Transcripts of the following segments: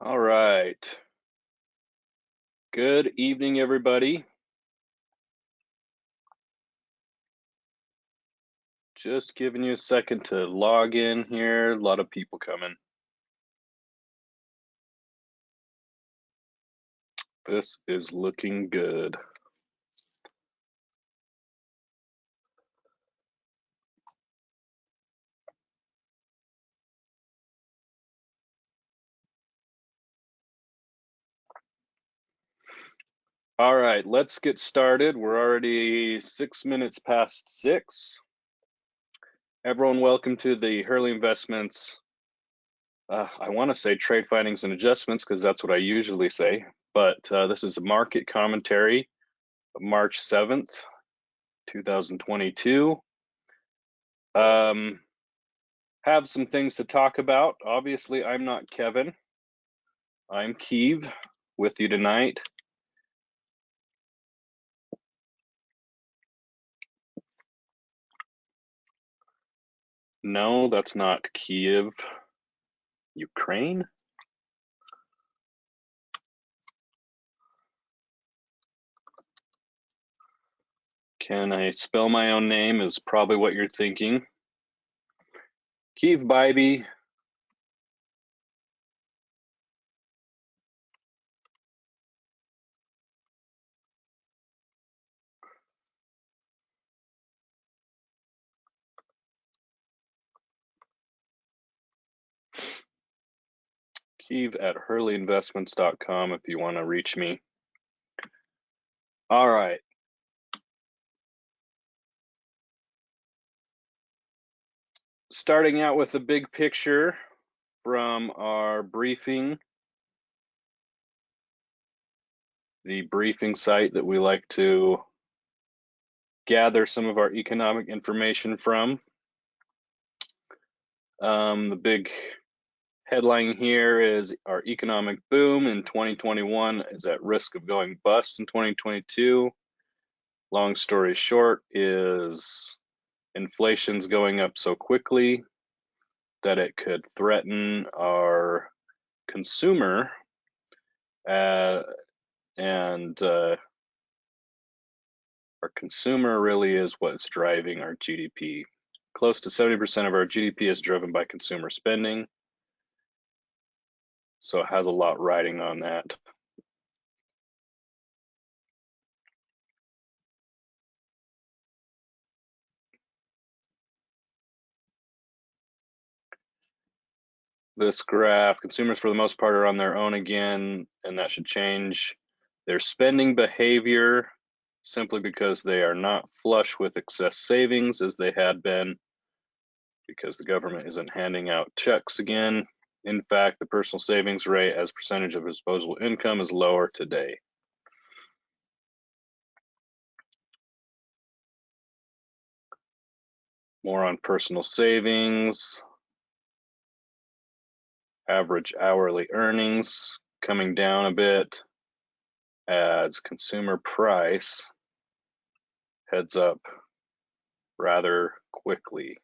All right. Good evening, everybody. Just giving you a second to log in here. A lot of people coming. This is looking good. All right, let's get started. We're already 6 minutes past 6. Everyone, welcome to the Hurley Investments. I want to say trade findings and adjustments because that's what I usually say, but this is a market commentary of March 7th, 2022. Have some things to talk about. Obviously, I'm not Kevin. I'm Keeve with you tonight. No, that's not Kiev, Ukraine. Can I spell my own name is probably what you're thinking. Kiev Biby. Kiev at hurleyinvestments.com if you want to reach me. All right. Starting out with the big picture from our briefing, the briefing site that we like to gather some of our economic information from. The big headline here is our economic boom in 2021 is at risk of going bust in 2022. Long story short is inflation's going up so quickly that it could threaten our consumer and our consumer really is what's driving our GDP. Close to 70% of our GDP is driven by consumer spending. So it has a lot riding on that. This graph, consumers for the most part are on their own again, and that should change their spending behavior simply because they are not flush with excess savings as they had been because the government isn't handing out checks again. In fact, the personal savings rate as percentage of disposable income is lower today. More on personal savings. Average hourly earnings coming down a bit as consumer price heads up rather quickly.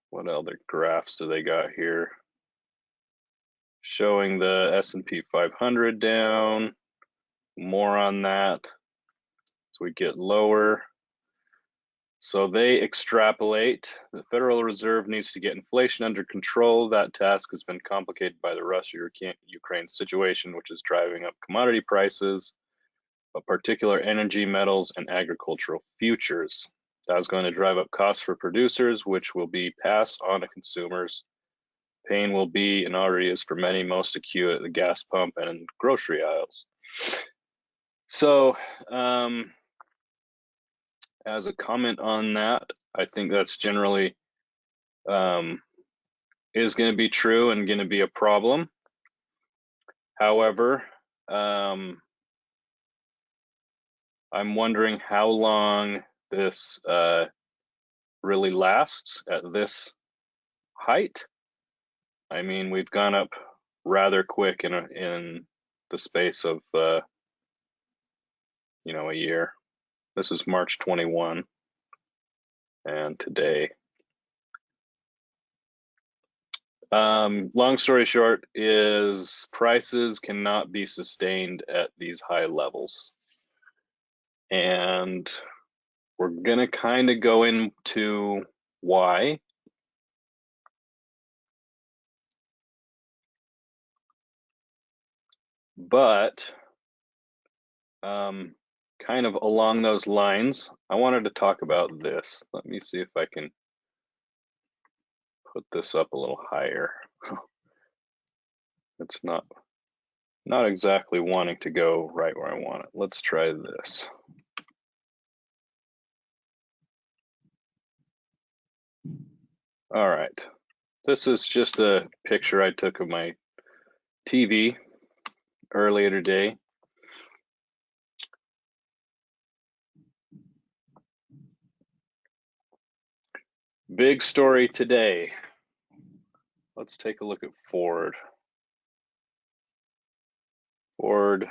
What other graphs do they got here? Showing the S&P 500 down, more on that. So we get lower. So they extrapolate. The Federal Reserve needs to get inflation under control. That task has been complicated by the Russia-Ukraine situation, which is driving up commodity prices, but particular energy, metals, and agricultural futures. That's going to drive up costs for producers, which will be passed on to consumers. Pain will be, and already is for many, most acute at the gas pump and in grocery aisles. So, as a comment on that, I think that's generally is going to be true and going to be a problem. However, I'm wondering how long this really lasts at this height. I mean, we've gone up rather quick in the space of a year. This is March 21 and today. Long story short is prices cannot be sustained at these high levels. And we're gonna kind of go into why. But kind of along those lines, I wanted to talk about this. Let me see if I can put this up a little higher. It's not exactly wanting to go right where I want it. Let's try this. All right. This is just a picture I took of my TV earlier today. Big story today. Let's take a look at Ford. Ford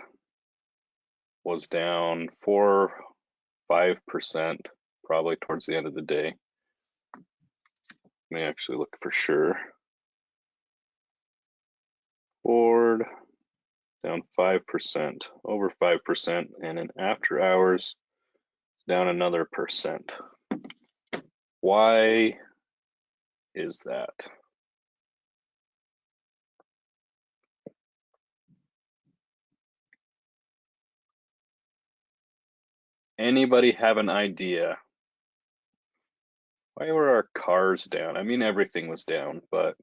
was down 4-5% probably towards the end of the day. Let me actually look for sure. Ford down 5%, over 5%, and in after hours down another percent. Why is that? Anybody have an idea? Why were our cars down? I mean, everything was down, but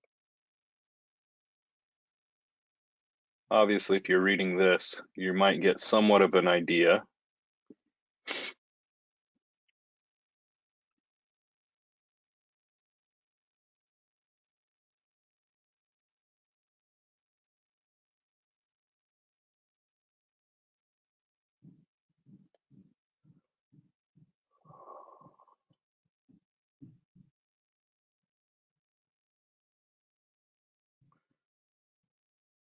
obviously if you're reading this, you might get somewhat of an idea.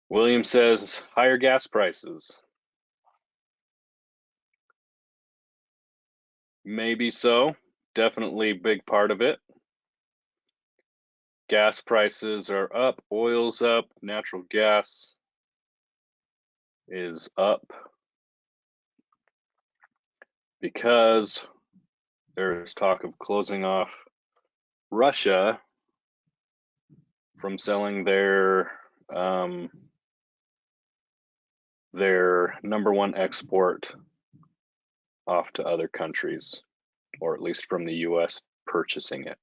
William says higher gas prices. Maybe so. Definitely a big part of it. Gas prices are up, oil's up, natural gas is up because there's talk of closing off Russia from selling their number one export off to other countries, or at least from the US purchasing it.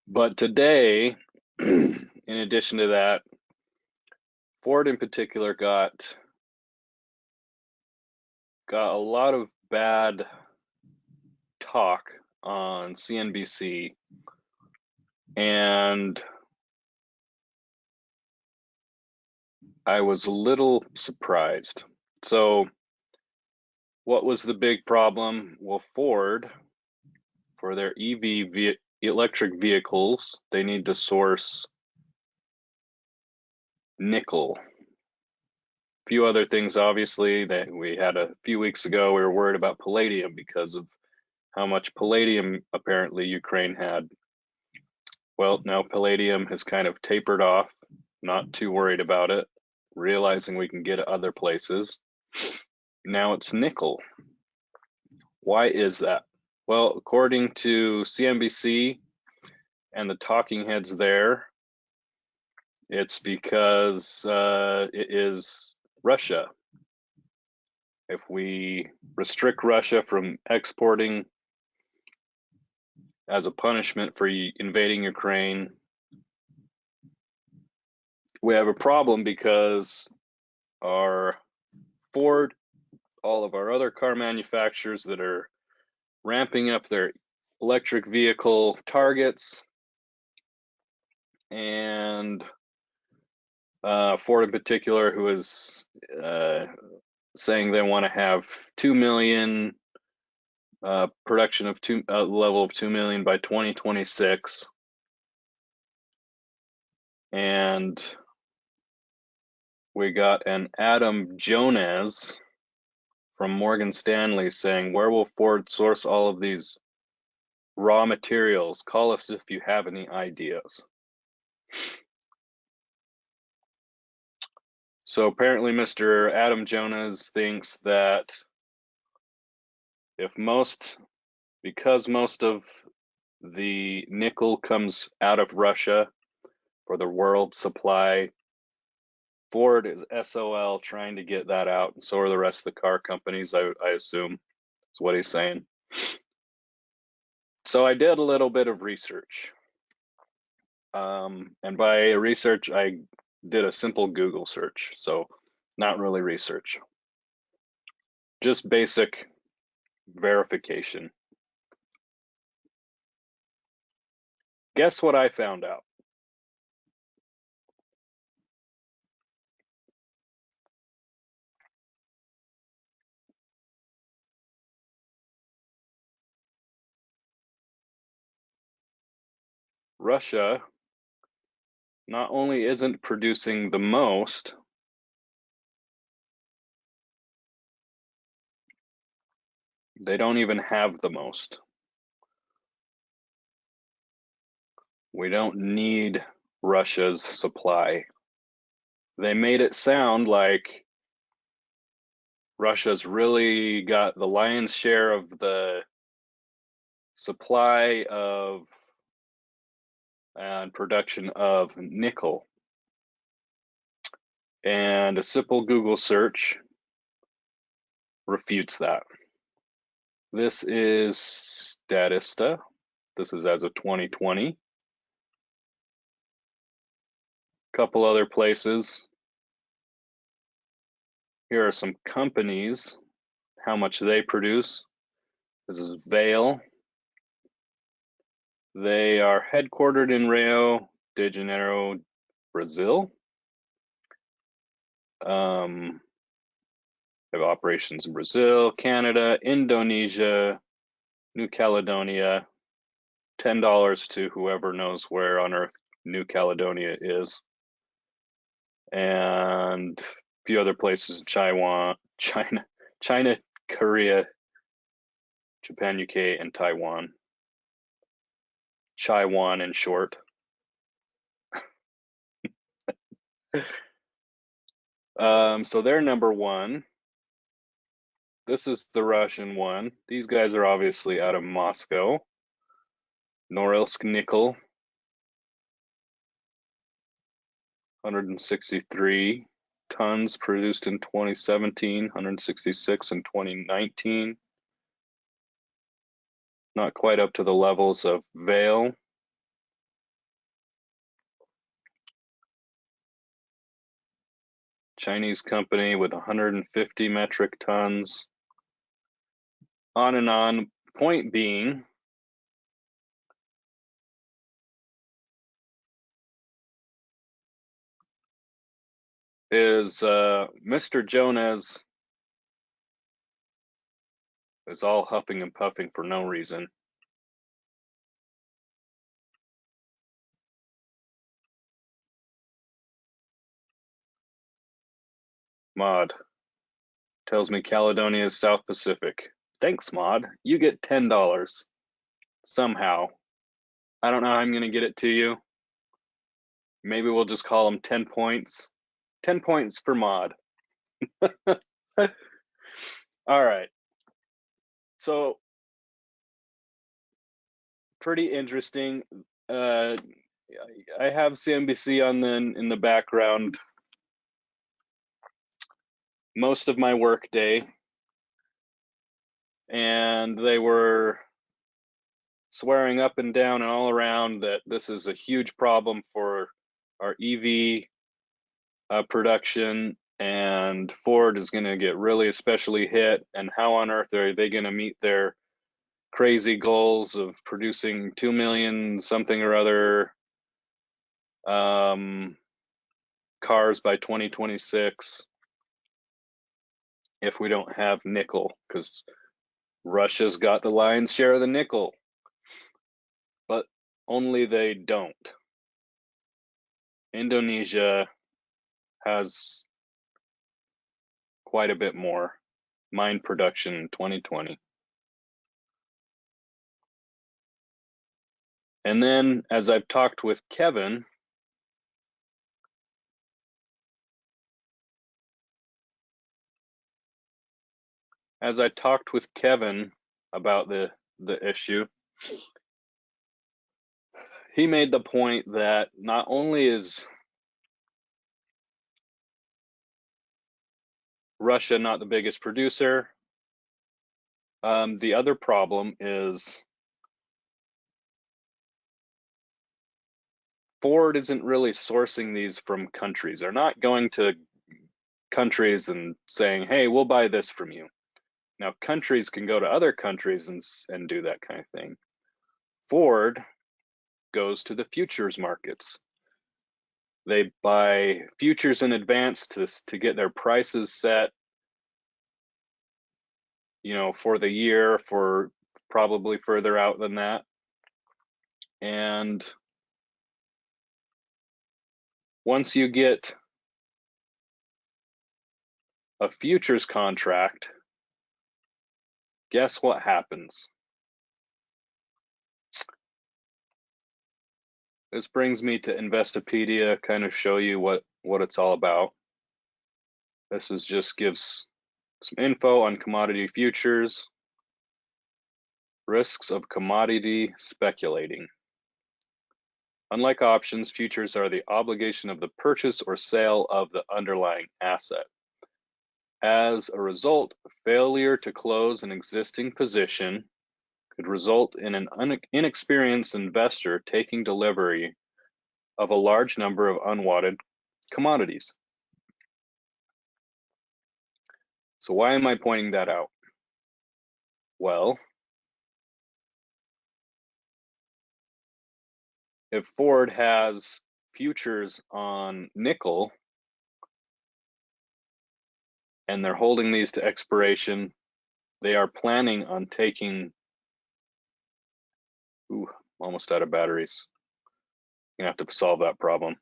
But today, in addition to that, Ford in particular got a lot of bad talk on CNBC, and I was a little surprised. So what was the big problem? Well, Ford, for their electric vehicles, they need to source nickel. A few other things, obviously, that we had a few weeks ago. We were worried about palladium because of how much palladium apparently Ukraine had. Well, now palladium has kind of tapered off, not too worried about it, realizing we can get it other places. Now it's nickel. Why is that? Well, according to CNBC and the talking heads there, it's because it is Russia. If we restrict Russia from exporting as a punishment for invading Ukraine, we have a problem because our Ford, all of our other car manufacturers that are ramping up their electric vehicle targets, and Ford in particular, who is saying they want to have 2 million production of level of 2 million by 2026, and We got an Adam Jones from Morgan Stanley saying, where will Ford source all of these raw materials? Call us if you have any ideas. So apparently Mr. Adam Jones thinks that because most of the nickel comes out of Russia for the world supply, Ford is SOL trying to get that out, and so are the rest of the car companies, I assume, is what he's saying. So I did a little bit of research. And by research, I did a simple Google search, so not really research. Just basic verification. Guess what I found out? Russia not only isn't producing the most, they don't even have the most. We don't need Russia's supply. They made it sound like Russia's really got the lion's share of the supply of and production of nickel. And a simple Google search refutes that. This is Statista. This is as of 2020. Couple other places. Here are some companies, how much they produce. This is Vale. They are headquartered in Rio de Janeiro, Brazil. Have operations in Brazil, Canada, Indonesia, New Caledonia. $10 to whoever knows where on earth New Caledonia is. And a few other places in China, Korea, Japan, UK, and Taiwan. Chaiwan in short. So they're number one. This is the Russian one. These guys are obviously out of Moscow. Norilsk Nickel, 163 tons produced in 2017, 166 in 2019. Not quite up to the levels of Vale. Chinese company with 150 metric tons. On and on. Point being, is Mr. Jones is all huffing and puffing for no reason. Mod tells me Caledonia is South Pacific. Thanks, Mod. You get $10 somehow. I don't know how I'm going to get it to you. Maybe we'll just call them 10 points. 10 points for Mod. All right. So, pretty interesting. I have CNBC on in the background most of my work day, and they were swearing up and down and all around that this is a huge problem for our EV production, and Ford is going to get really especially hit, and how on earth are they going to meet their crazy goals of producing 2 million something or other cars by 2026 if we don't have nickel, because Russia's got the lion's share of the nickel, but only they don't. Indonesia has quite a bit more mine production in 2020. And then as I've talked with Kevin, about the issue, he made the point that not only is Russia not the biggest producer, the other problem is Ford isn't really sourcing these from countries. They're not going to countries and saying, hey, we'll buy this from you. Now, countries can go to other countries and do that kind of thing. Ford goes to the futures markets. They buy futures in advance to get their prices set, for the year, for probably further out than that. And once you get a futures contract, guess what happens? This brings me to Investopedia, kind of show you what it's all about. This is just gives some info on commodity futures, risks of commodity speculating. Unlike options, futures are the obligation of the purchase or sale of the underlying asset. As a result, failure to close an existing position could result in an inexperienced investor taking delivery of a large number of unwanted commodities. So why am I pointing that out? Well, if Ford has futures on nickel and they're holding these to expiration, they are planning on taking, almost out of batteries. Gonna have to solve that problem.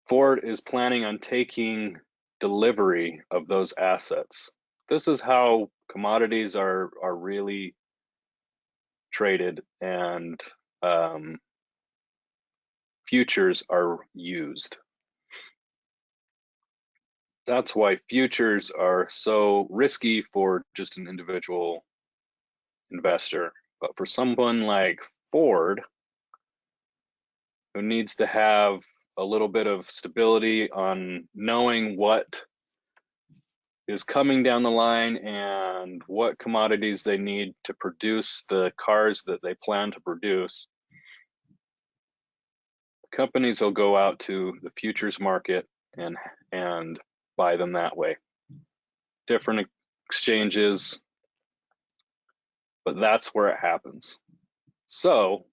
Ford is planning on taking delivery of those assets. This is how commodities are really traded, and futures are used. That's why futures are so risky for just an individual investor. But for someone like Ford, who needs to have a little bit of stability on knowing what is coming down the line and what commodities they need to produce the cars that they plan to produce, companies will go out to the futures market and buy them that way. Different exchanges, but that's where it happens. So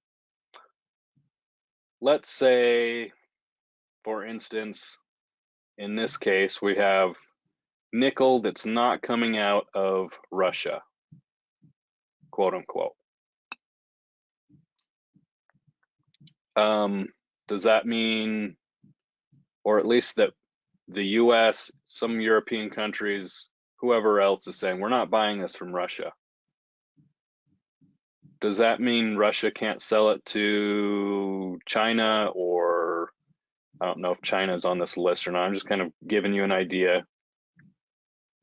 let's say, for instance, in this case, we have nickel that's not coming out of Russia, quote unquote. Does that mean, or at least that the US, some European countries, whoever else is saying, we're not buying this from Russia? Does that mean Russia can't sell it to China? Or I don't know if China is on this list or not. I'm just kind of giving you an idea.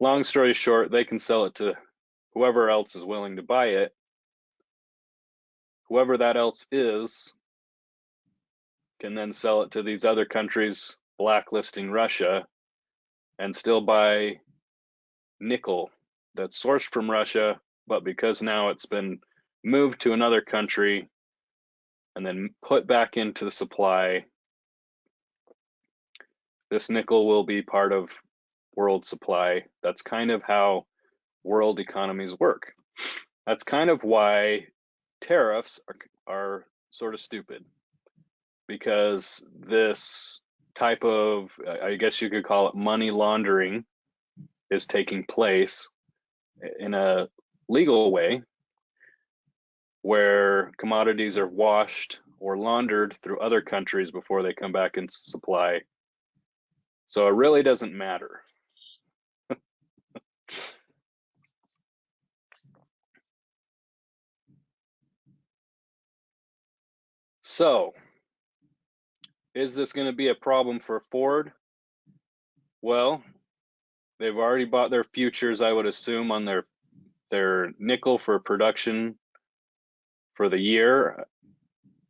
Long story short, they can sell it to whoever else is willing to buy it. Whoever that else is can then sell it to these other countries, blacklisting Russia, and still buy nickel that's sourced from Russia, but because now it's been moved to another country and then put back into the supply, this nickel will be part of world supply. That's kind of how world economies work. That's kind of why tariffs are sort of stupid, because this type of, I guess you could call it money laundering, is taking place in a legal way, where commodities are washed or laundered through other countries before they come back into supply. So it really doesn't matter. So, is this going to be a problem for Ford? Well, they've already bought their futures, I would assume, on their nickel for production for the year,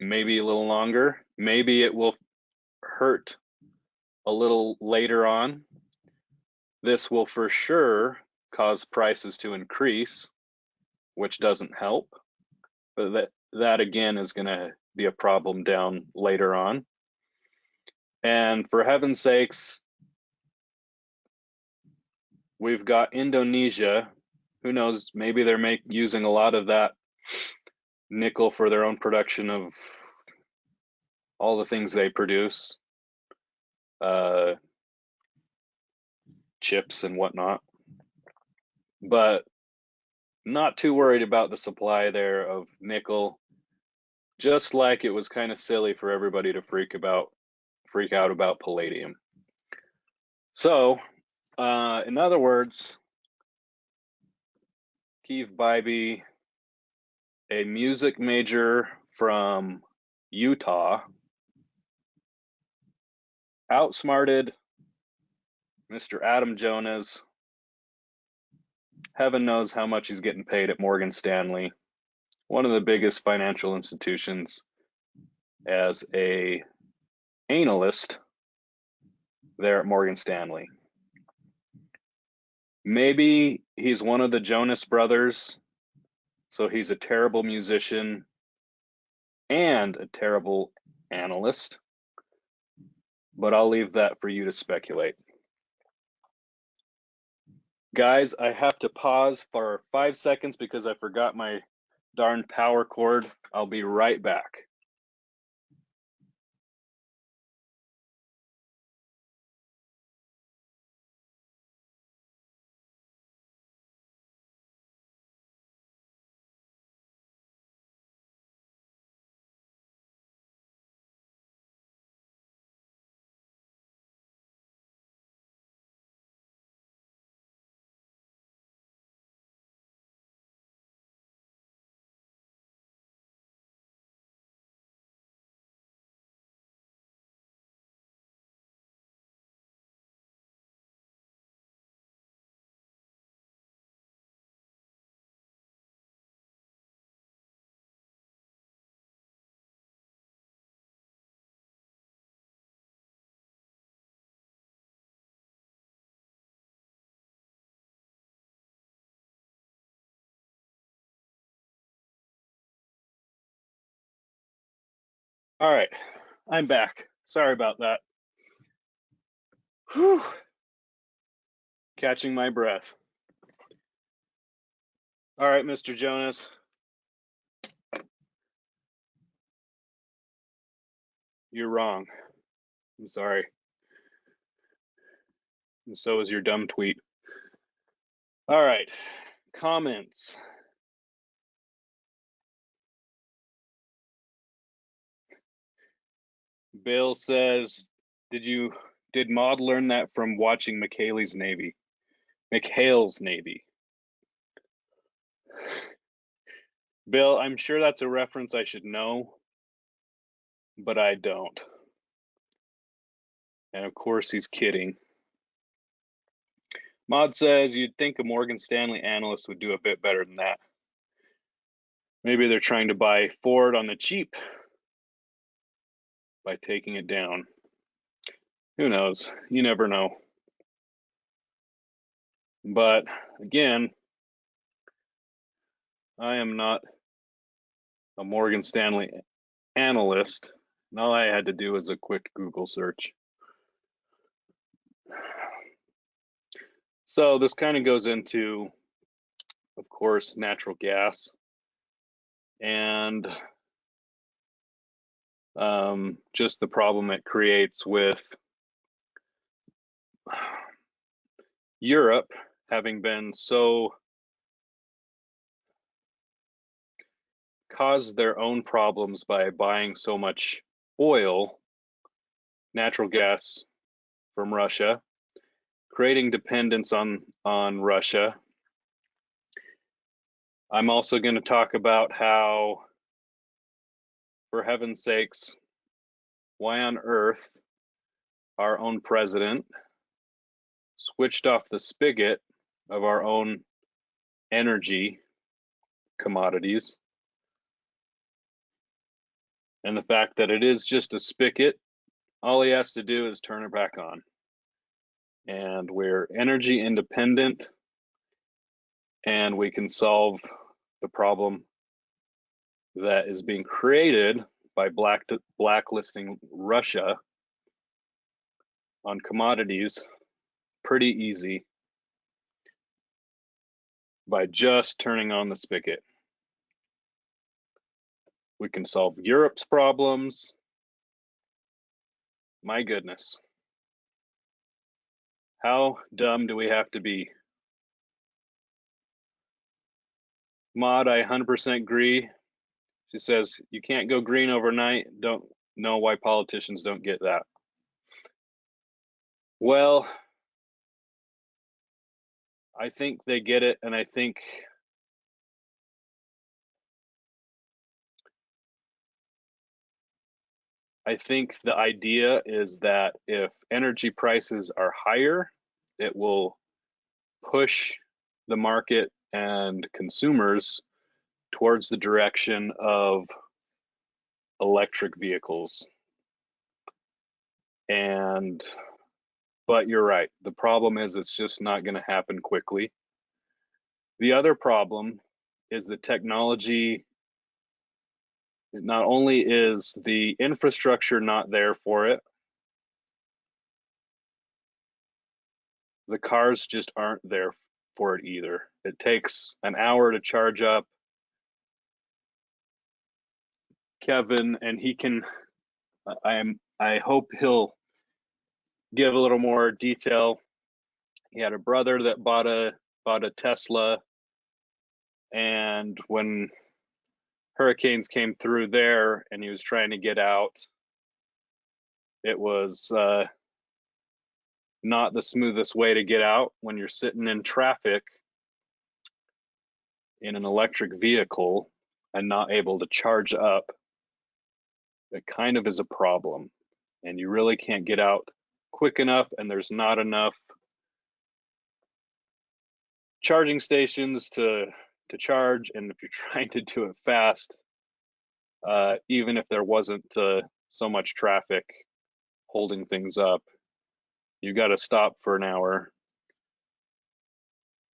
maybe a little longer. Maybe it will hurt a little later on. This will for sure cause prices to increase, which doesn't help. But that again is going to be a problem down later on. And for heaven's sakes, we've got Indonesia. Who knows? Maybe they're using a lot of that nickel for their own production of all the things they produce, chips and whatnot. But not too worried about the supply there of nickel. Just like it was kind of silly for everybody to freak out about palladium. So, in other words, Keith Bybee, a music major from Utah, outsmarted Mr. Adam Jonas. Heaven knows how much he's getting paid at Morgan Stanley, one of the biggest financial institutions, as a analyst there at Morgan Stanley. Maybe he's one of the Jonas brothers, so he's a terrible musician and a terrible analyst, but I'll leave that for you to speculate. Guys, I have to pause for 5 seconds because I forgot my darn power cord. I'll be right back. All right, I'm back. Sorry about that. Whew. Catching my breath. All right, Mr. Jonas. You're wrong. I'm sorry. And so is your dumb tweet. All right, comments. Bill says, did Maud learn that from watching McHale's Navy? Bill, I'm sure that's a reference I should know, but I don't. And of course, he's kidding. Maud says, you'd think a Morgan Stanley analyst would do a bit better than that. Maybe they're trying to buy Ford on the cheap by taking it down. Who knows? You never know. But again, I am not a Morgan Stanley analyst. And all I had to do was a quick Google search. So this kind of goes into, of course, natural gas and just the problem it creates with Europe having been so caused their own problems by buying so much oil, natural gas from Russia, creating dependence on Russia. I'm also going to talk about how, for heaven's sakes, why on earth our own president switched off the spigot of our own energy commodities, and the fact that it is just a spigot. All he has to do is turn it back on. And we're energy independent, and we can solve the problem that is being created by blacklisting Russia on commodities pretty easy by just turning on the spigot. We can solve Europe's problems. My goodness. How dumb do we have to be? Maud, I 100% agree. She says, you can't go green overnight. Don't know why politicians don't get that. Well, I think they get it, and I think the idea is that if energy prices are higher, it will push the market and consumers towards the direction of electric vehicles. But you're right. The problem is it's just not going to happen quickly. The other problem is the technology. Not only is the infrastructure not there for it, the cars just aren't there for it either. It takes an hour to charge up. Kevin, and he can, I hope he'll give a little more detail. He had a brother that bought a Tesla, and when hurricanes came through there and he was trying to get out, it was not the smoothest way to get out when you're sitting in traffic in an electric vehicle and not able to charge up. It kind of is a problem, and you really can't get out quick enough, and there's not enough charging stations to charge. And if you're trying to do it fast, even if there wasn't so much traffic holding things up, you got to stop for an hour.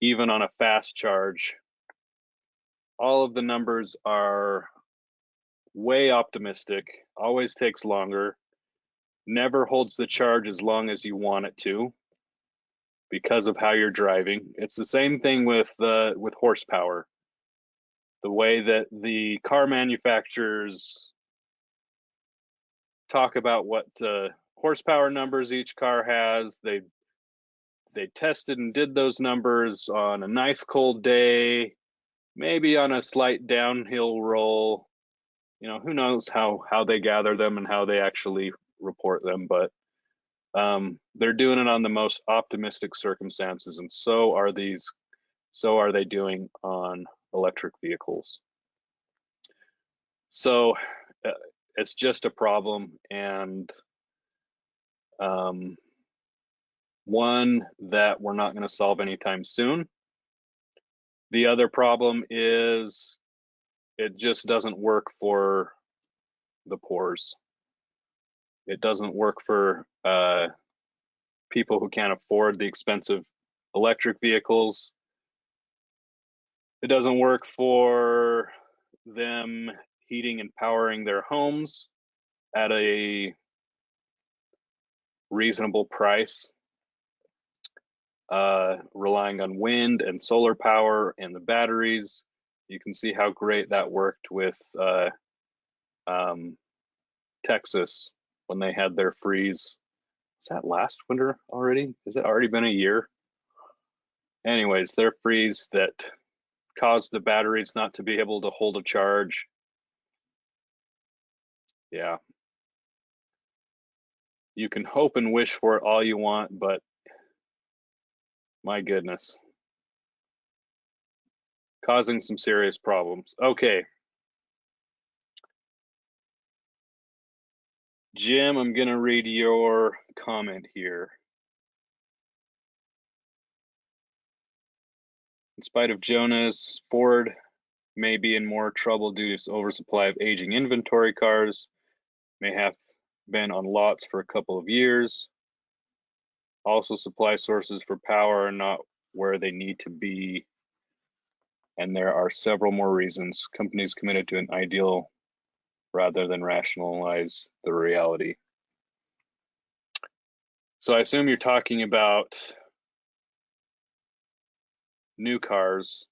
Even on a fast charge, all of the numbers are way optimistic, always takes longer, never holds the charge as long as you want it to because of how you're driving. It's the same thing with horsepower. The way that the car manufacturers talk about what horsepower numbers each car has, they tested and did those numbers on a nice cold day, maybe on a slight downhill roll. You know, who knows how they gather them and how they actually report them, but they're doing it on the most optimistic circumstances, and so are they doing on electric vehicles. So it's just a problem, and one that we're not going to solve anytime soon. The other problem is it just doesn't work for the poors. It doesn't work for people who can't afford the expensive electric vehicles. It doesn't work for them heating and powering their homes at a reasonable price, relying on wind and solar power and the batteries. You can see how great that worked with Texas when they had their freeze. Is that last winter already? Has it already been a year? Anyways, their freeze that caused the batteries not to be able to hold a charge. Yeah. You can hope and wish for it all you want, but My goodness. Causing some serious problems. Okay. Jim, I'm going to read your comment here. In spite of Jonas, Ford may be in more trouble due to oversupply of aging inventory cars, may have been on lots for a couple of years. Also, supply sources for power are not where they need to be. And there are several more reasons. Companies committed to an ideal rather than rationalize the reality. So I assume you're talking about new cars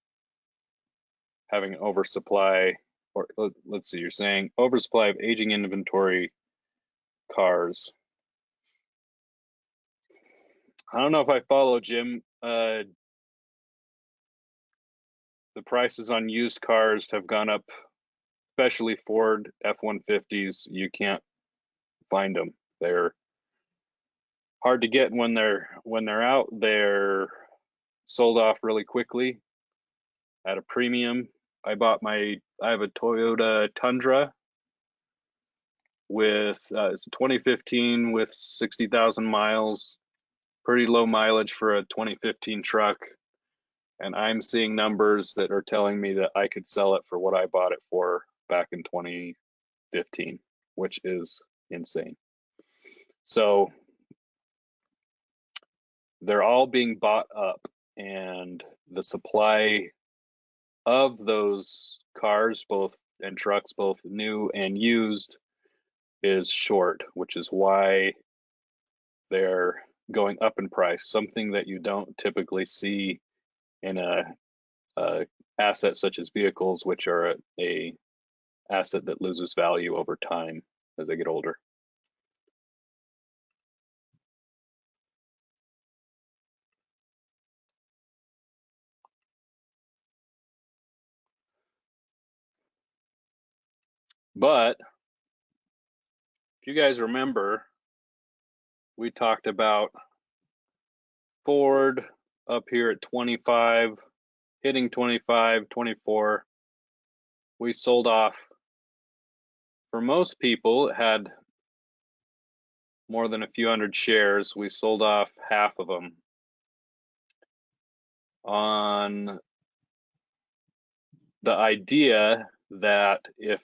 having an oversupply, or let's see, you're saying oversupply of aging inventory cars. I don't know if I follow, Jim. The prices on used cars have gone up, especially Ford F-150s. You can't find them. They're hard to get when they're out. They're sold off really quickly at a premium. I have a Toyota Tundra with it's a 2015 with 60,000 miles, pretty low mileage for a 2015 truck. And I'm seeing numbers that are telling me that I could sell it for what I bought it for back in 2015, which is insane. So they're all being bought up, and the supply of those cars, both and trucks, both new and used, is short, which is why they're going up in price, something that you don't typically see in a asset such as vehicles, which are a asset that loses value over time as they get older. But if you guys remember, we talked about Ford up here at 25, hitting 25, 24. We sold off. For most people, it had more than a few hundred shares. We sold off half of them on the idea that if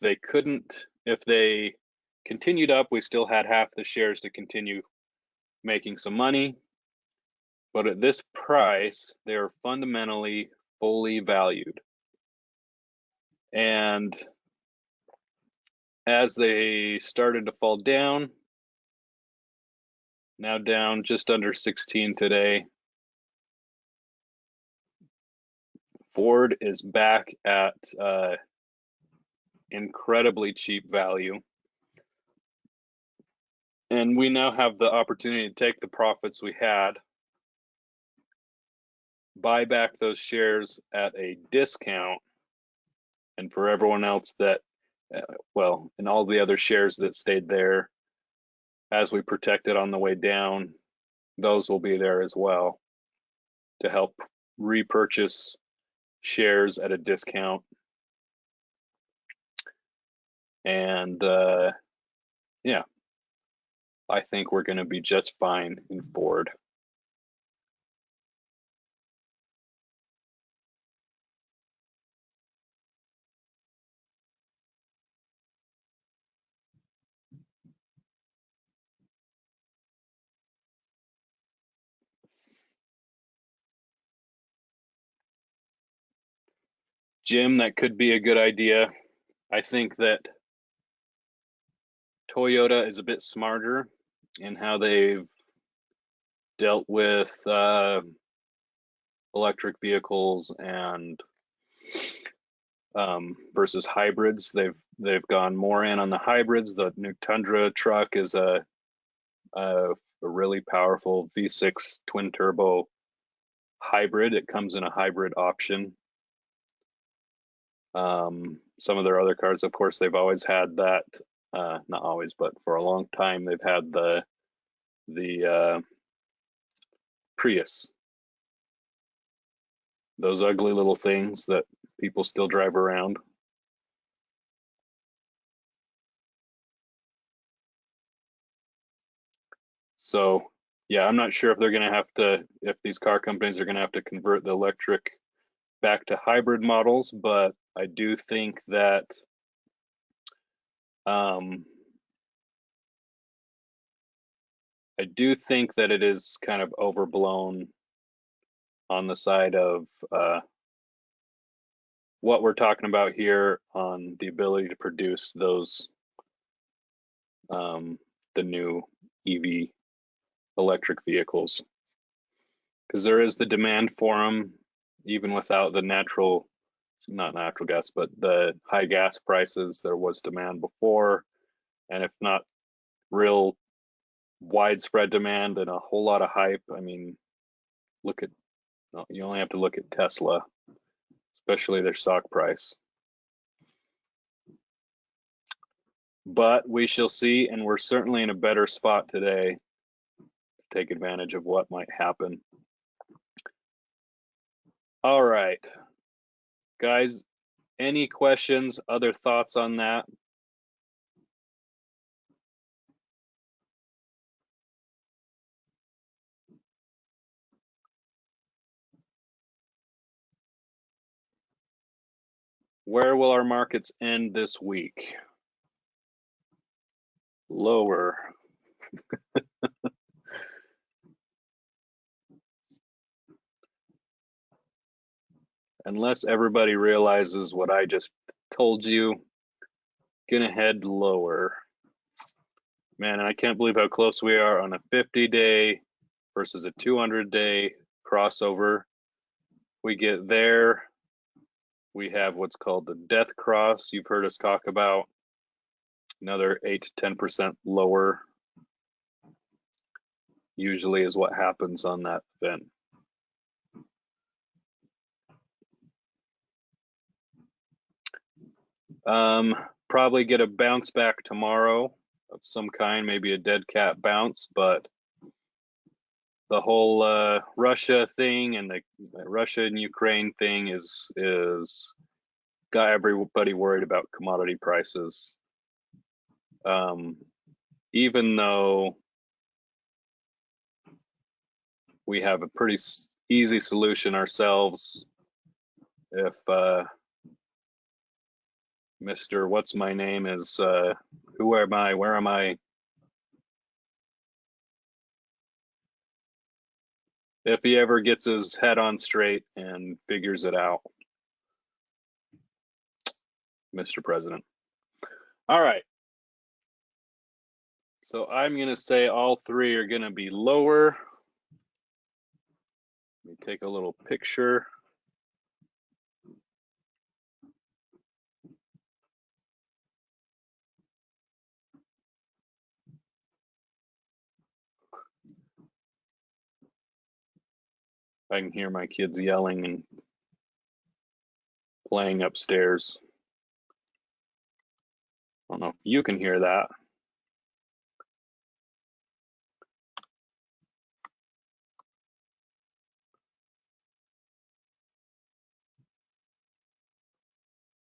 they continued up, we still had half the shares to continue making some money. But at this price, they're fundamentally fully valued. And as they started to fall down, now down just under 16 today, Ford is back at incredibly cheap value. And we now have the opportunity to take the profits we had, buy back those shares at a discount, and for everyone else that, well, and all the other shares that stayed there as we protected on the way down, those will be there as well to help repurchase shares at a discount. And yeah, I think we're going to be just fine in Ford. Jim, that could be a good idea. I think that Toyota is a bit smarter in how they've dealt with electric vehicles and versus hybrids. They've gone more in on the hybrids. The new Tundra truck is a really powerful V6 twin turbo hybrid. It comes in a hybrid option. Some of their other cars, of course, they've always had that. Not always, but for a long time, they've had the Prius. Those ugly little things that people still drive around. So yeah, I'm not sure if they're going to have to, if these car companies are going to have to convert the electric back to hybrid models, but I do think that it is kind of overblown on the side of what we're talking about here on the ability to produce those the new EV electric vehicles, because there is the demand for them even without the not natural gas, but the high gas prices. There was demand before, and if not real widespread demand and a whole lot of hype, I mean, you only have to look at Tesla, especially their stock price. But we shall see, and we're certainly in a better spot today to take advantage of what might happen. All right, guys, any questions, other thoughts on that? Where will our markets end this week? Lower. Unless everybody realizes what I just told you, gonna head lower. Man, and I can't believe how close we are on a 50-day versus a 200-day crossover. We get there, we have what's called the death cross. You've heard us talk about another 8 to 10% lower usually is what happens on that event. Probably get a bounce back tomorrow of some kind, maybe a dead cat bounce, but the whole Russia thing and the Russia and Ukraine thing is got everybody worried about commodity prices. Even though we have a pretty easy solution ourselves, if Mr. What's my name is who am I? Where am I? If he ever gets his head on straight and figures it out, Mr. President. All right. So I'm going to say all three are going to be lower. Let me take a little picture. I can hear my kids yelling and playing upstairs. I don't know if you can hear that.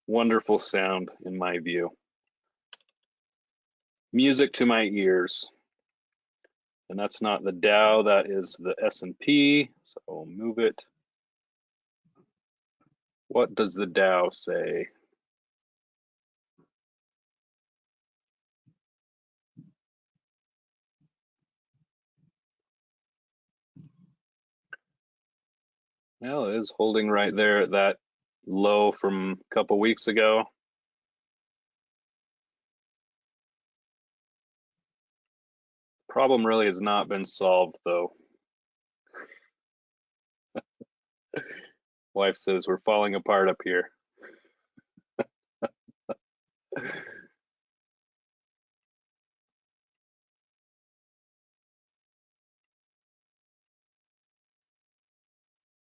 Wonderful sound in my view. Music to my ears. And that's not the Dow, that is the S&P. So I'll move it. What does the Dow say? Well, it is holding right there at that low from a couple weeks ago. Problem really has not been solved though. Wife says we're falling apart up here.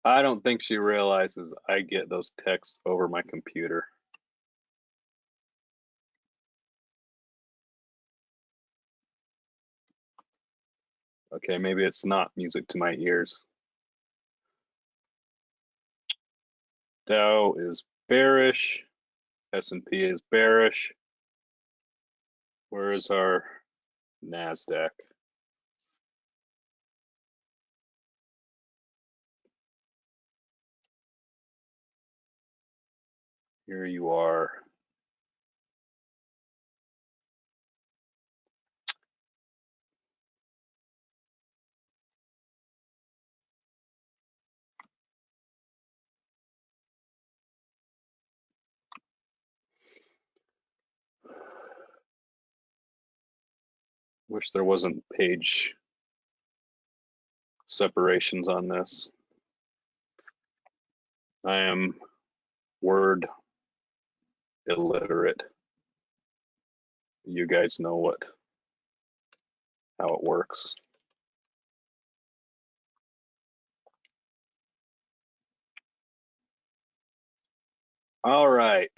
I don't think she realizes I get those texts over my computer. Okay, maybe it's not music to my ears. Dow is bearish. S&P is bearish. Where is our NASDAQ? Here you are. Wish there wasn't page separations on this. I am word illiterate. You guys know how it works. All right.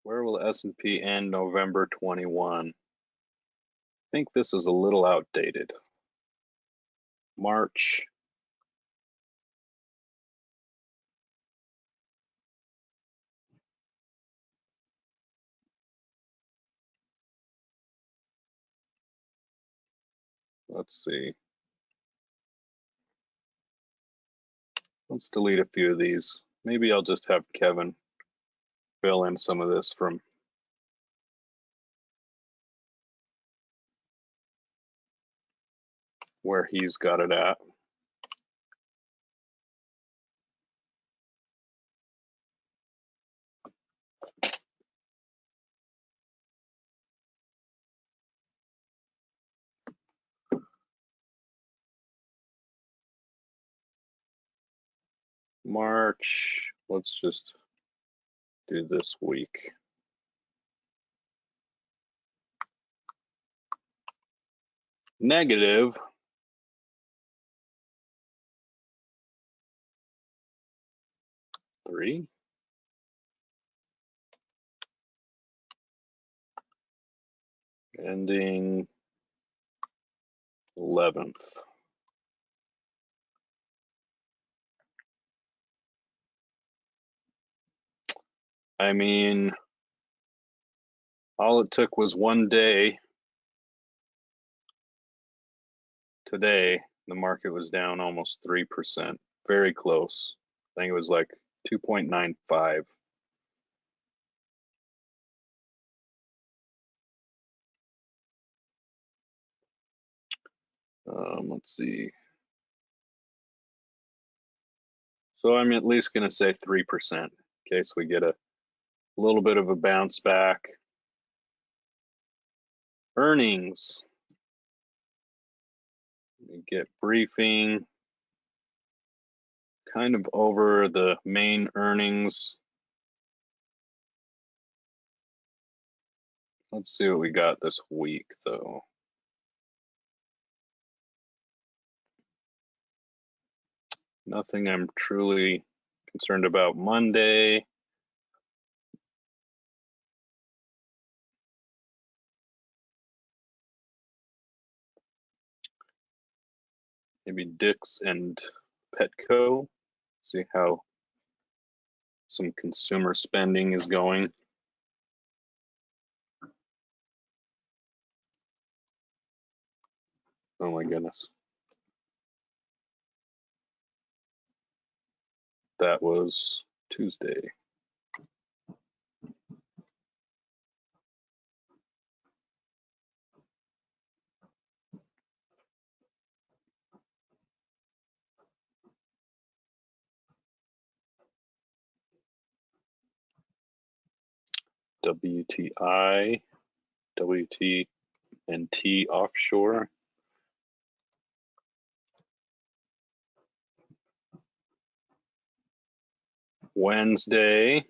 Where will S&P end November 21? I think this is a little outdated. March. Let's see. Let's delete a few of these. Maybe I'll just have Kevin fill in some of this from where he's got it at. March, let's just do this week. Negative 3. Ending 11th. I mean, all it took was one day. Today, the market was down almost 3%. Very close. I think it was like 2.95. Let's see. So I'm at least going to say 3% in case we get a little bit of a bounce back. Earnings. We get briefing. Kind of over the main earnings. Let's see what we got this week, though. Nothing I'm truly concerned about. Monday. Maybe Dick's and Petco. See how some consumer spending is going. Oh my goodness. That was Tuesday. WTI, WT&T offshore. Wednesday.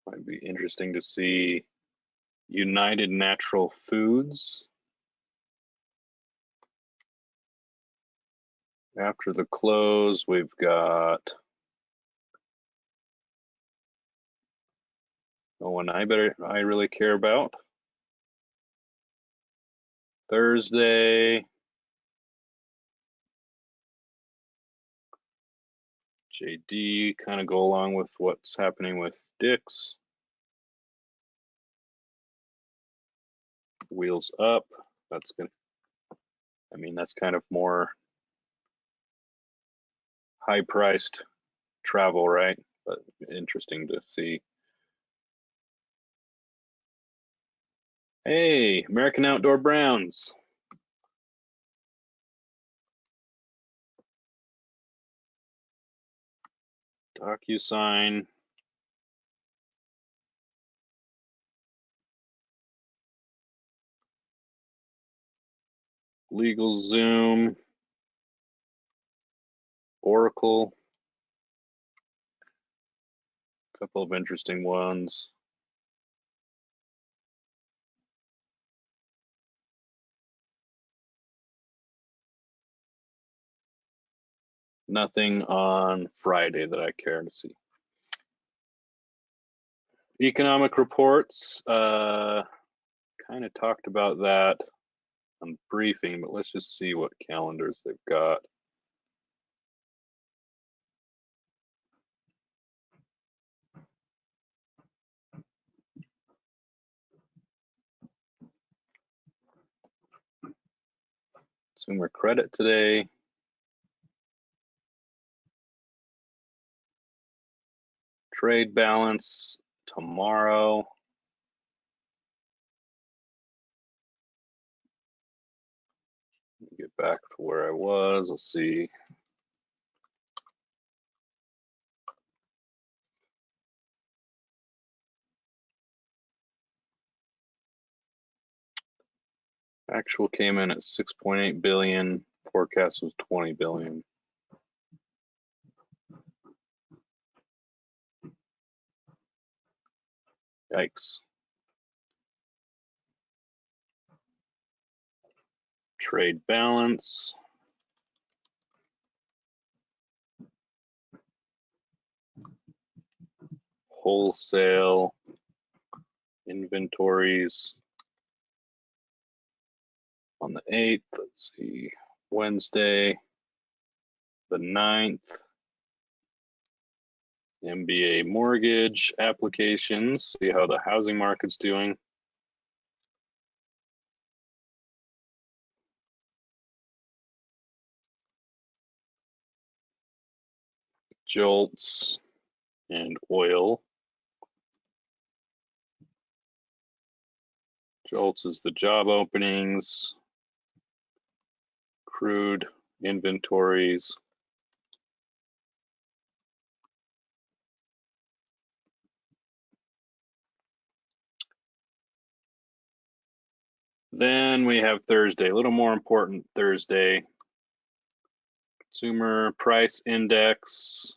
Might be interesting to see United Natural Foods. After the close, we've got one I really care about. Thursday, JD, kind of go along with what's happening with Dick's. Wheels up. That's gonna, I mean, that's kind of more high-priced travel, right? But interesting to see. Hey, American Outdoor Browns. DocuSign. LegalZoom. Oracle. A couple of interesting ones. Nothing on Friday that I care to see. Economic reports, kind of talked about that on briefing, but let's just see what calendars they've got. Consumer credit today. Trade balance tomorrow. Get back to where I was. Let's see. Actual came in at 6.8 billion. Forecast was 20 billion. Yikes. Trade balance. Wholesale inventories on the 8th. Let's see. Wednesday, the 9th. MBA mortgage applications. See how the housing market's doing. Jolts and oil. Jolts is the job openings, crude inventories. Then we have Thursday, a little more important Thursday. Consumer price index,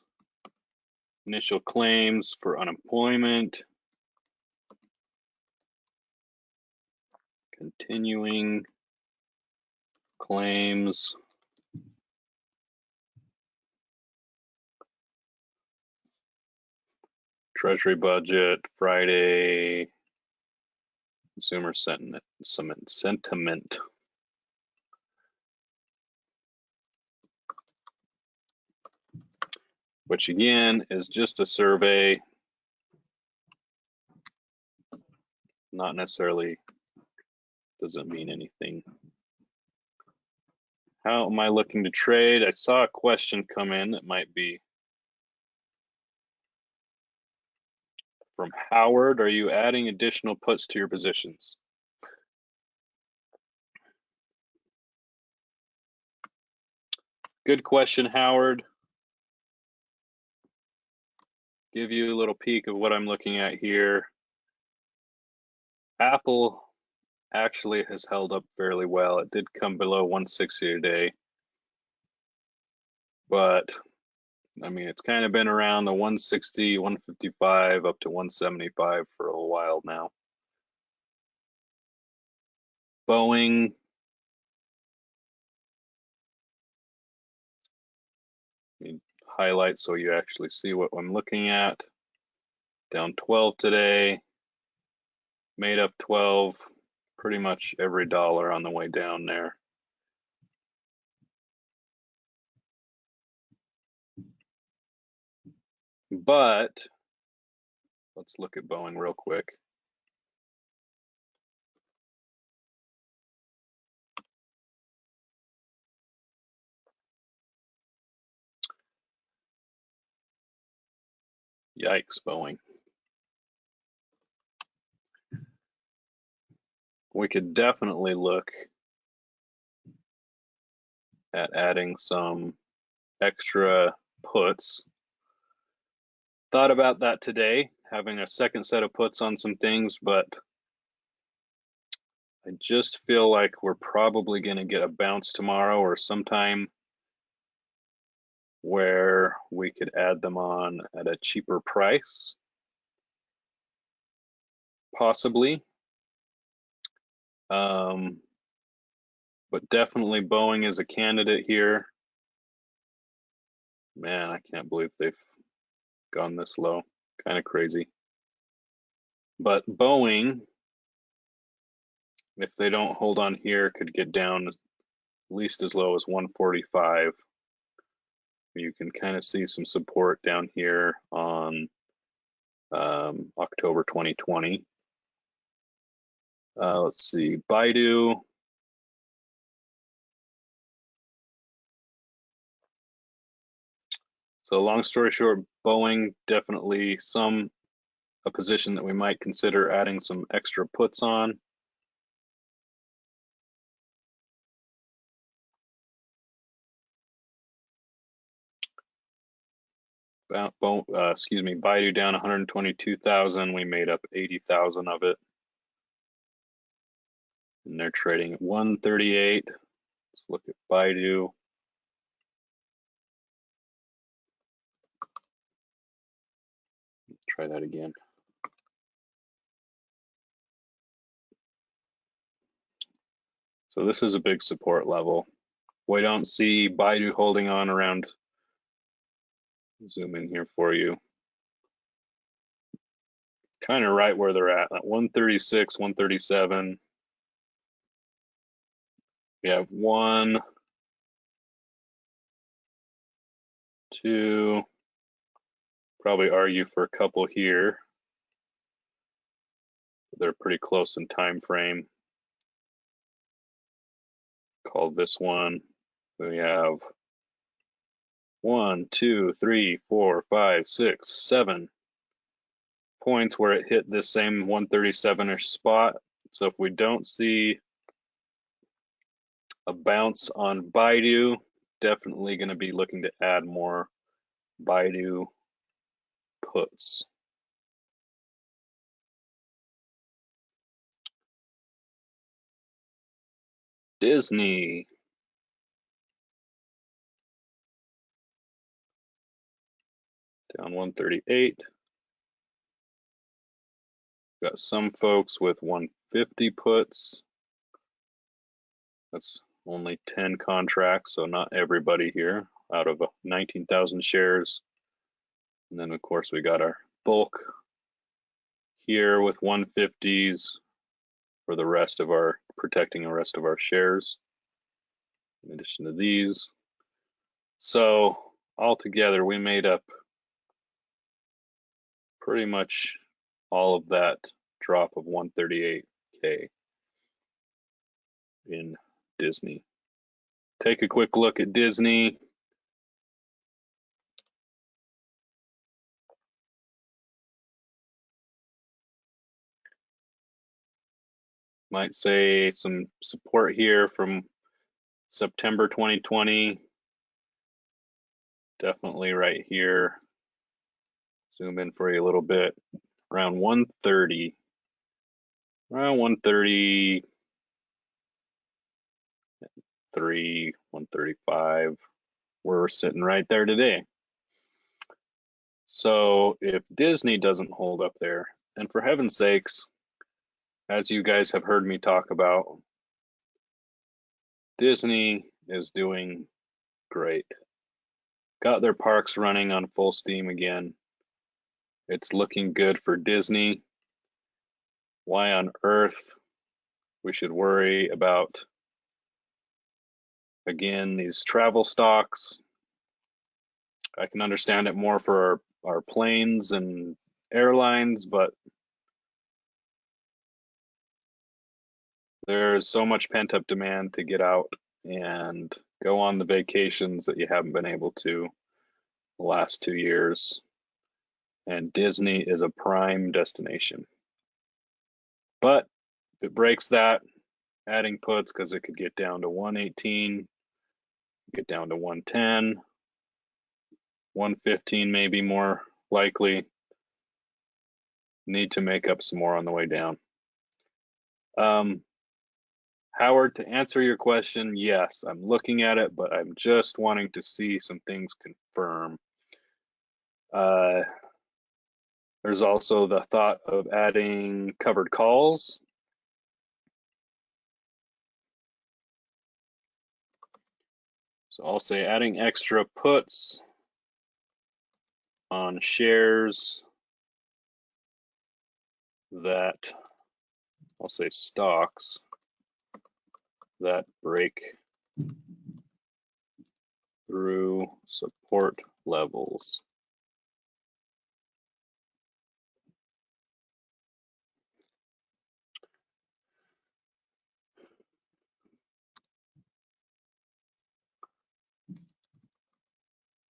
initial claims for unemployment, continuing claims, Treasury budget, Friday, consumer sentiment. Which again is just a survey, not necessarily doesn't mean anything. How am I looking to trade? I saw a question come in that might be from Howard. Are you adding additional puts to your positions? Good question, Howard. Give you a little peek of what I'm looking at here. Apple actually has held up fairly well. It did come below 160 today, but I mean, it's kind of been around the 160, 155 up to 175 for a while now. Boeing, highlight so you actually see what I'm looking at. Down 12 today, made up 12% pretty much every dollar on the way down there. But let's look at Boeing real quick. Yikes, Boeing. We could definitely look at adding some extra puts. Thought about that today, having a second set of puts on some things, but I just feel like we're probably going to get a bounce tomorrow or sometime where we could add them on at a cheaper price, possibly. But definitely Boeing is a candidate here. Man, I can't believe they've gone this low. Kind of crazy. But Boeing, if they don't hold on here, could get down at least as low as 145. You can kind of see some support down here on October 2020. Let's see, Baidu. So long story short, Boeing definitely a position that we might consider adding some extra puts on. Baidu down 122,000. We made up 80,000 of it. And they're trading at 138. Let's look at Baidu. Let's try that again. So this is a big support level. We don't see Baidu holding on around, zoom in here for you, kind of right where they're at 136, 137. We have 1, 2, probably argue for a couple here. They're pretty close in time frame. Call this one. We have 1, 2, 3, 4, 5, 6, 7 points where it hit this same 137-ish spot. So if we don't see a bounce on Baidu, definitely going to be looking to add more Baidu puts. Disney. Down 138. Got some folks with 150 puts. That's only 10 contracts, so not everybody here out of 19,000 shares. And then of course we got our bulk here with 150s for the rest of our, protecting the rest of our shares in addition to these. So altogether we made up pretty much all of that drop of 138K in Disney. Take a quick look at Disney. Might say some support here from September 2020. Definitely right here. Zoom in for you a little bit. Around 130. Around 133, 135. We're sitting right there today. So if Disney doesn't hold up there, and for heaven's sakes, as you guys have heard me talk about, Disney is doing great. Got their parks running on full steam again. It's looking good for Disney. Why on earth We should worry about, again, these travel stocks. I can understand it more for our planes and airlines, but there's so much pent-up demand to get out and go on the vacations that you haven't been able to the last 2 years. And Disney is a prime destination. But if it breaks that, adding puts, because it could get down to 118, get down to 110, 115 maybe more likely. Need to make up some more on the way down. Howard, to answer your question, yes, I'm looking at it, but I'm just wanting to see some things confirm. There's also the thought of adding covered calls. So I'll say adding extra puts on shares that, I'll say stocks that break through support levels.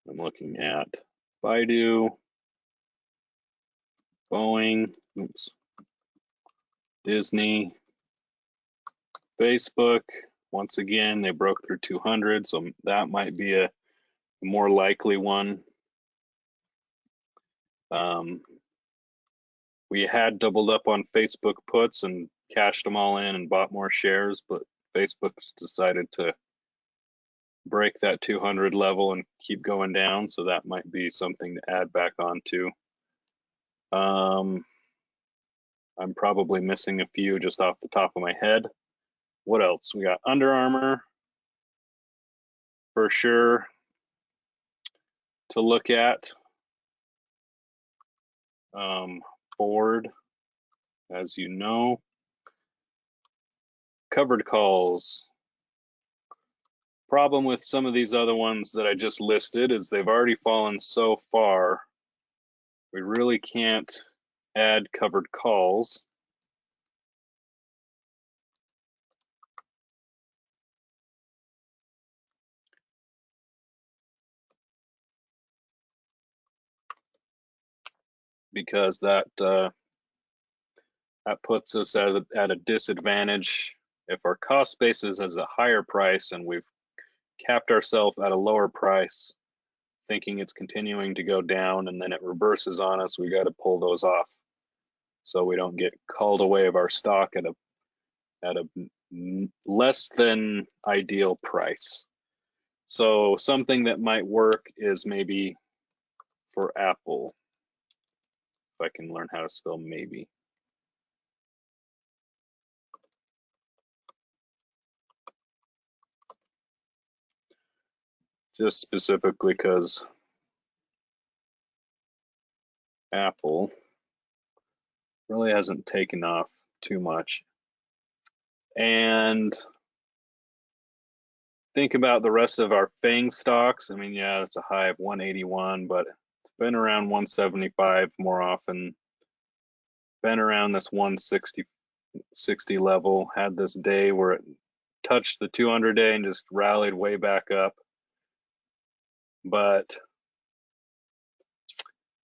I'm looking at Baidu, Boeing, oops, Disney, Facebook. Once again, they broke through 200, so that might be a more likely one. We had doubled up on Facebook puts and cashed them all in and bought more shares, but Facebook's decided to break that 200 level and keep going down, so that might be something to add back onto. I'm probably missing a few just off the top of my head. What else? We got Under Armour for sure to look at. Ford, as you know. Covered calls. Problem with some of these other ones that I just listed is they've already fallen so far. We really can't add covered calls. Because that puts us at a disadvantage. If our cost basis is a higher price and we've capped ourselves at a lower price, thinking it's continuing to go down and then it reverses on us, we got to pull those off so we don't get called away of our stock at a less than ideal price. So something that might work is maybe for Apple, if I can learn how to spell maybe. Just specifically because Apple really hasn't taken off too much. And think about the rest of our FANG stocks. I mean, yeah, it's a high of 181, but it's been around 175 more often. Been around this 160 level. Had this day where it touched the 200 day and just rallied way back up. But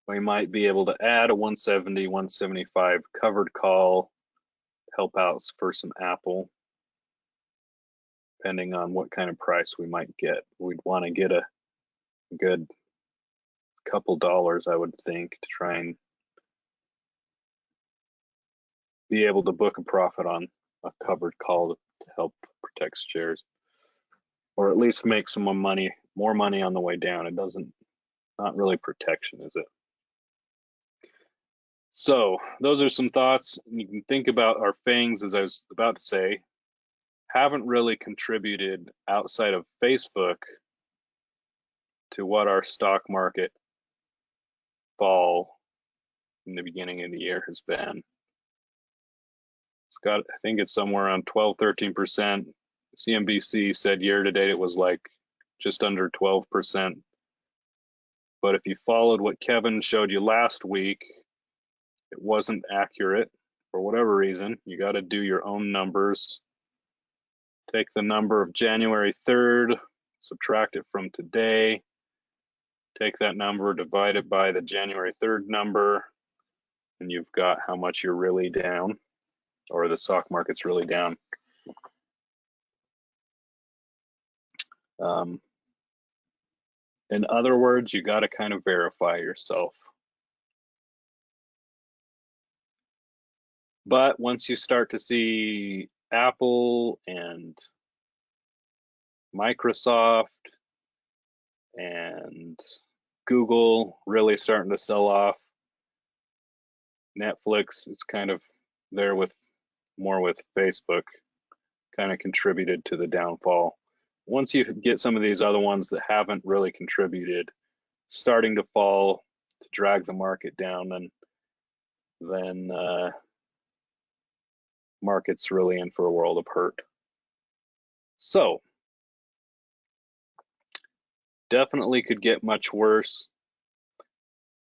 we might be able to add a 170, 175 covered call, help out for some Apple, depending on what kind of price we might get. We'd want to get a good couple dollars, I would think, to try and be able to book a profit on a covered call to help protect shares, or at least make some more money on the way down. It doesn't, not really protection, is it? So those are some thoughts. You can think about our FANGs, as I was about to say, haven't really contributed outside of Facebook to what our stock market fall in the beginning of the year has been. It's got, I think it's somewhere around 12, 13%. CNBC said year to date it was like just under 12%. But if you followed what Kevin showed you last week, it wasn't accurate for whatever reason. You got to do your own numbers. Take the number of January 3rd, subtract it from today, take that number, divide it by the January 3rd number, and you've got how much you're really down, or the stock market's really down. In other words, you got to kind of verify yourself. But once you start to see Apple and Microsoft and Google really starting to sell off, Netflix is kind of there with more with Facebook, kind of contributed to the downfall. Once you get some of these other ones that haven't really contributed starting to fall to drag the market down, then market's really in for a world of hurt. So definitely could get much worse.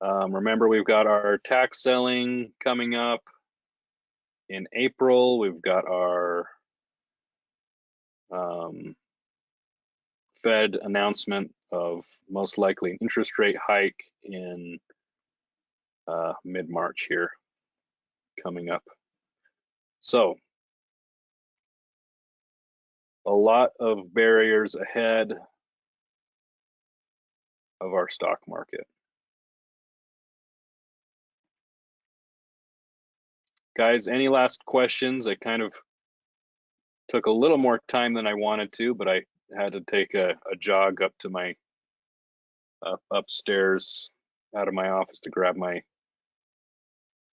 Remember, we've got our tax selling coming up in April. We've got our Fed announcement of most likely interest rate hike in mid-March here coming up. So a lot of barriers ahead of our stock market. Guys, any last questions? I kind of took a little more time than I wanted to, but I had to take a jog up to my upstairs out of my office to grab my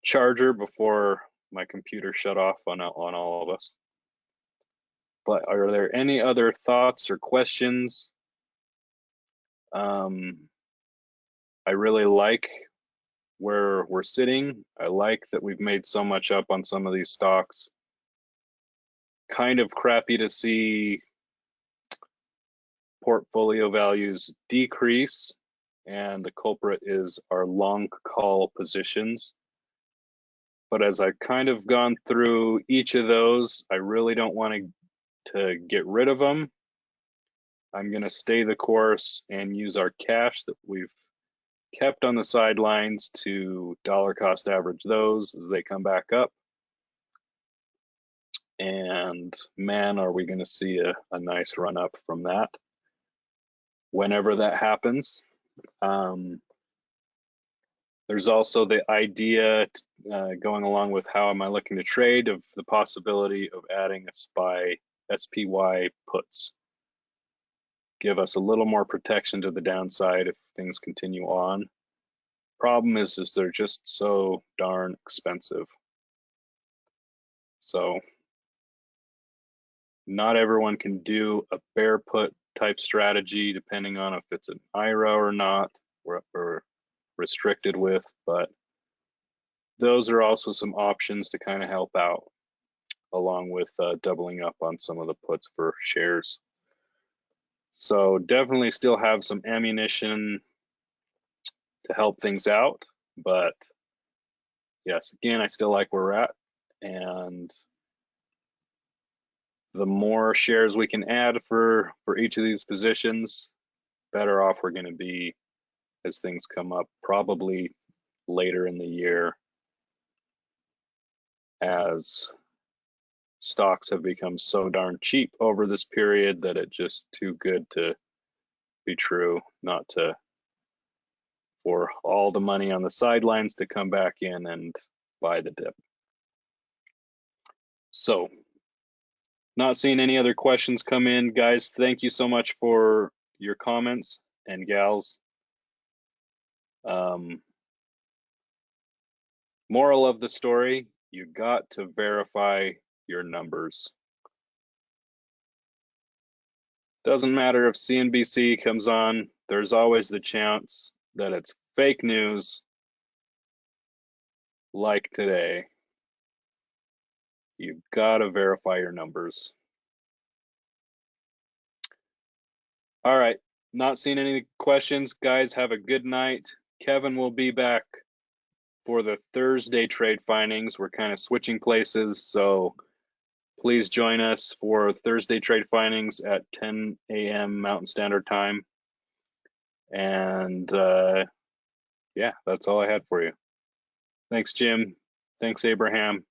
charger before my computer shut off on all of us. But are there any other thoughts or questions? I really like where we're sitting. I like that we've made so much up on some of these stocks. Kind of crappy to see portfolio values decrease, and the culprit is our long call positions. But as I've kind of gone through each of those, I really don't want to get rid of them. I'm going to stay the course and use our cash that we've kept on the sidelines to dollar cost average those as they come back up. And man, are we going to see a nice run up from that whenever that happens. There's also the idea going along with how am I looking to trade of the possibility of adding a SPY puts. Give us a little more protection to the downside if things continue on. Problem is they're just so darn expensive. So not everyone can do a bear put type strategy depending on if it's an IRA or not, or restricted with, but those are also some options to kind of help out along with doubling up on some of the puts for shares. So definitely still have some ammunition to help things out, but yes, again, I still like where we're at, and the more shares we can add for each of these positions, better off we're going to be as things come up, probably later in the year, as stocks have become so darn cheap over this period that it's just too good to be true not to, for all the money on the sidelines to come back in and buy the dip. So not seeing any other questions come in. Guys, thank you so much for your comments, and gals. Moral of the story, you got to verify your numbers. Doesn't matter if CNBC comes on, there's always the chance that it's fake news like today. You've got to verify your numbers. All right, not seeing any questions. Guys, have a good night. Kevin will be back for the Thursday trade findings. We're kind of switching places, so please join us for Thursday trade findings at 10 a.m. Mountain Standard Time. And yeah, that's all I had for you. Thanks, Jim. Thanks, Abraham.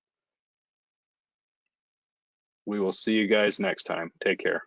We will see you guys next time. Take care.